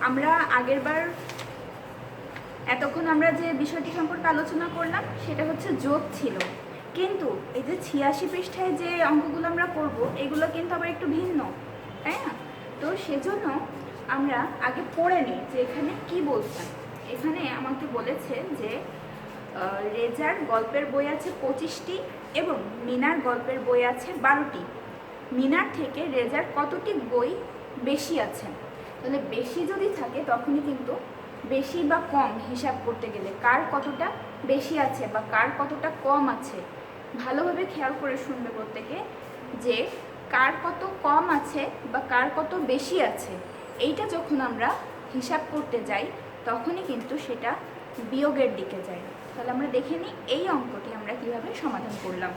আমরা আগেরবার এতক্ষণ আমরা যে বিষয়টি সম্পর্কে আলোচনা করলাম সেটা হচ্ছে যোগ ছিল, কিন্তু এই যে 86 পৃষ্ঠায় যে অঙ্কগুলো আমরা করব এগুলো কিন্তু আবার একটু ভিন্ন, তাই না? তো সেজন্য আমরা আগে পড়ে নিই যে এখানে কি বলছেন। এখানে আমাকে বলেছে যে রেজার গল্পের বই আছে 25টি এবং মিনার গল্পের বই আছে 12টি। মিনার থেকে রেজার কতটি বই বেশি আছে? তাহলে বেশি যদি থাকে তখনই কিন্তু বেশি বা কম হিসাব করতে গেলে কার কতটা বেশি আছে বা কার কতটা কম আছে ভালোভাবে খেয়াল করে শুনবে প্রত্যেকে, যে কার কত কম আছে বা কার কত বেশি আছে এইটা যখন আমরা হিসাব করতে যাই তখনই কিন্তু সেটা বিয়োগের দিকে যায়। তাহলে আমরা দেখে নিই এই অঙ্কটি আমরা কিভাবে সমাধান করলাম।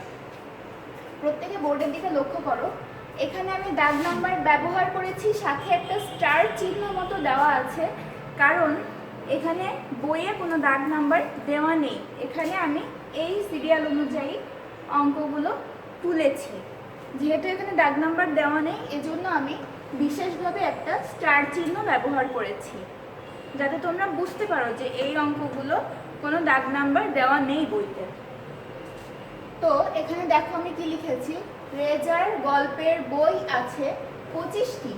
প্রত্যেকে বোর্ডের দিকে লক্ষ্য করো, এখানে আমি দাগ নাম্বার ব্যবহার করেছি, সাথে একটা স্টার চিহ্ন মতো দেওয়া আছে, কারণ এখানে বইয়ে কোনো দাগ নাম্বার দেওয়া নেই। এখানে আমি এই সিরিয়াল অনুযায়ী অঙ্কগুলো তুলেছি। যেহেতু এখানে দাগ নাম্বার দেওয়া নেই এজন্য আমি বিশেষভাবে একটা স্টার চিহ্ন ব্যবহার করেছি, যাতে তোমরা বুঝতে পারো যে এই অঙ্কগুলো কোনো দাগ নাম্বার দেওয়া নেই বইতে। তো এখানে দেখো আমি কি লিখেছি, রেজার গল্পের বই আছে 25টি,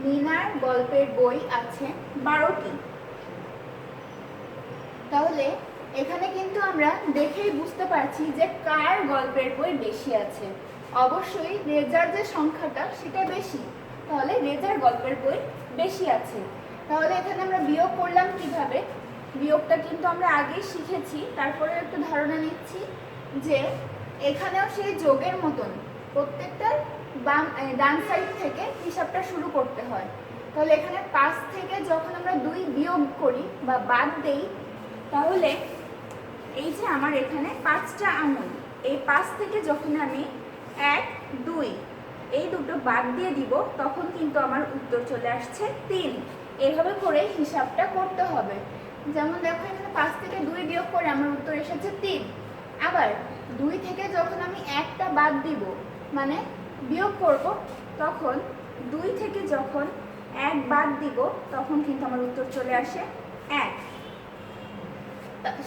মিনার গল্পের বই আছে 12টি। তাহলে এখানে কিন্তু আমরা দেখেই বুঝতে পারছি যে কার গল্পের বই বেশি আছে। অবশ্যই রেজার যে সংখ্যাটা সেটা বেশি, তাহলে রেজার গল্পের বই বেশি আছে। তাহলে এখানে আমরা বিয়োগ করলাম কিভাবে, বিয়োগটা কিন্তু আমরা আগেই শিখেছি, তারপরে একটু ধারণা নিচ্ছি যে এখানেও সেই যোগের মতন প্রত্যেকটার ডান সাইড থেকে হিসাবটা শুরু করতে হয়। তাহলে এখানে 5 থেকে যখন আমরা 2 বিয়োগ করি বা বাদ দেই, তাহলে এই যে আমার এখানে 5টা আঙুল, এই 5 থেকে যখন আমি 1, 2 এই দুটো বাদ দিয়ে দিব তখন কিন্তু আমার উত্তর চলে আসছে 3। এভাবে করে হিসাবটা করতে হবে। যেমন দেখো এখানে 5 থেকে 2 বিয়োগ করে আমার উত্তর এসেছে 3। আবার 2 থেকে যখন আমি 1টা বাদ দিব মানে বিয়োগ করব, তখন 2 থেকে যখন 1 বাদ দিব তখন কিন্তু আমার উত্তর চলে আসে 1।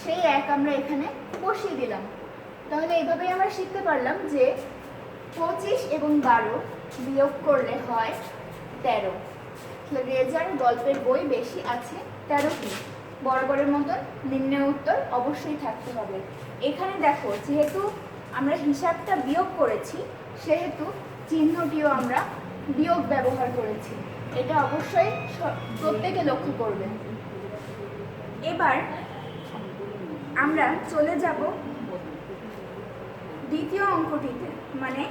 সেই 1 আমরা এখানে বসিয়ে দিলাম। তাহলে এইভাবেই আমরা শিখতে পারলাম যে 25 এবং 12 বিয়োগ করলে হয় 13। রেজার গল্পের বই বেশি আছে 13টি। বরাবরের মতন নির্ণয় উত্তর অবশ্যই থাকতে হবে। এখানে দেখো যেহেতু আমরা হিসাবটা বিয়োগ করেছি সেহেতু চিহ্নটিও আমরা বিয়োগ ব্যবহার করেছি, এটা অবশ্যই প্রত্যেকে লক্ষ্য করবেন। এবার আমরা চলে যাব দ্বিতীয় অঙ্কটিতে, মানে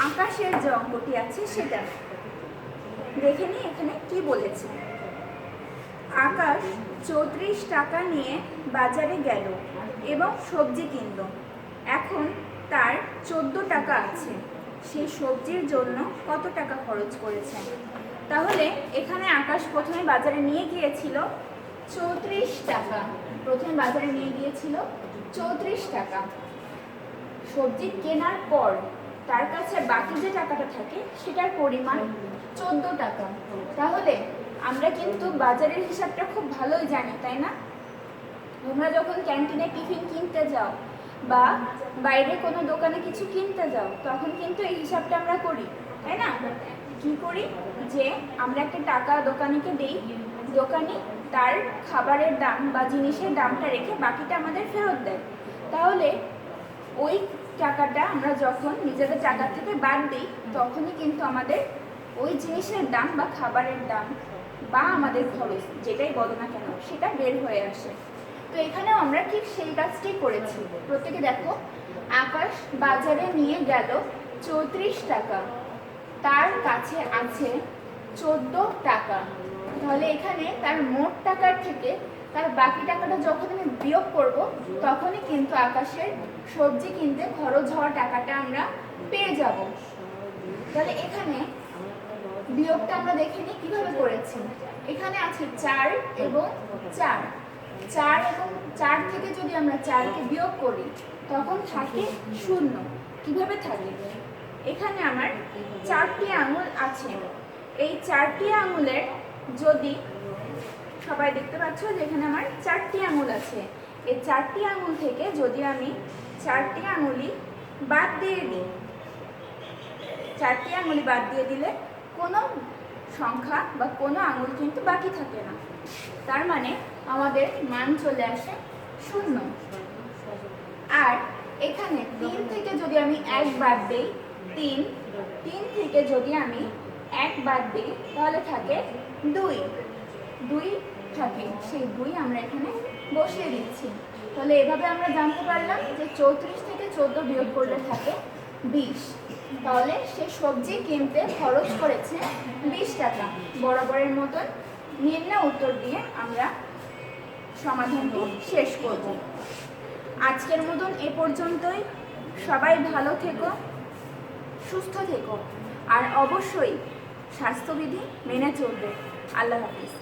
আকাশের যে অঙ্কটি আছে সেটা দেখে নিই। এখানে কি বলেছে, আকাশ 34 টাকা নিয়ে বাজারে গেল এবং সবজি কিনল। এখন তার 14 টাকা আছে, সে সবজির জন্য কত টাকা খরচ করেছে? তাহলে এখানে আকাশ প্রথমে বাজারে নিয়ে গিয়েছিল 34 টাকা, প্রথমে বাজারে নিয়ে গিয়েছিল 34 টাকা। সবজি কেনার পর তার কাছে বাকি যে টাকাটা থাকে সেটার পরিমাণ 14 টাকা। তাহলে আমরা কিন্তু বাজারের হিসাবটা খুব ভালোই জানি, তাই না? তোমরা যখন ক্যান্টিনে টিফিন কিনতে যাও বা বাইরে কোনো দোকানে কিছু কিনতে যাও তখন কিন্তু এই হিসাবটা আমরা করি, তাই না? কি করি, যে আমরা একটা টাকা দোকানিকে দিই, দোকানি তার খাবারের দাম বা জিনিসের দামটা রেখে বাকিটা আমাদের ফেরত দেয়। তাহলে ওই টাকাটা আমরা যখন নিজেদের টাকা থেকে বাদ দিই তখনই কিন্তু আমাদের ওই জিনিসের দাম বা খাবারের দাম বা আমাদের খরচ যেটাই বলো না কেন সেটা বের হয়ে আসে। তো এখানেও আমরা ঠিক সেই কাজটি করেছি। প্রত্যেকে দেখো, আকাশ বাজারে নিয়ে গেল 34 টাকা, তার কাছে আছে 14 টাকা। তাহলে এখানে তার মোট টাকার থেকে তার বাকি টাকাটা যখন আমি বিয়োগ করব তখনই কিন্তু আকাশের সবজি কিনতে খরচ হওয়া টাকাটা আমরা পেয়ে যাব। তাহলে এখানে বিয়োগটা আমরা দেখে নিই কিভাবে করেছি। এখানে আছে 4 এবং 4, 4 এবং 4 থেকে যদি আমরা 4কে বিয়োগ করি তখন থাকে 0। কিভাবে থাকে, এখানে আমার 4টি আঙুল আছে, এই 4টি আঙুলের যদি সবাই দেখতে পাচ্ছ যে এখানে আমার 4টি আঙুল আছে, এই 4টি আঙুল থেকে যদি আমি 4টি আঙুলই বাদ দিয়ে দিই, 4টি আঙুলি বাদ দিয়ে দিলে কোনো সংখ্যা বা কোনো আঙুল কিন্তু বাকি থাকে না, তার মানে আমাদের মান চলে আসে 0। আর এখানে 3 থেকে যদি আমি 1 বাদ দিই, 3 থেকে যদি আমি 1 বাদ দিই তাহলে থাকে 2 থাকে, সেই 2 আমরা এখানে বসিয়ে দিচ্ছি। তাহলে এভাবে আমরা জানতে পারলাম যে 34 থেকে 14 বিয়োগ করলে থাকে 20। তাহলে সে সবজি কিনতে খরচ করেছে 20 টাকা। বরাবরের মতন নিম্ন উত্তর দিয়ে আমরা সমাধানটি শেষ করব। আজকের মতন এ পর্যন্তই। সবাই ভালো থেকো, সুস্থ থেকো, আর অবশ্যই স্বাস্থ্যবিধি মেনে চলবে। আল্লাহ হাফিজ।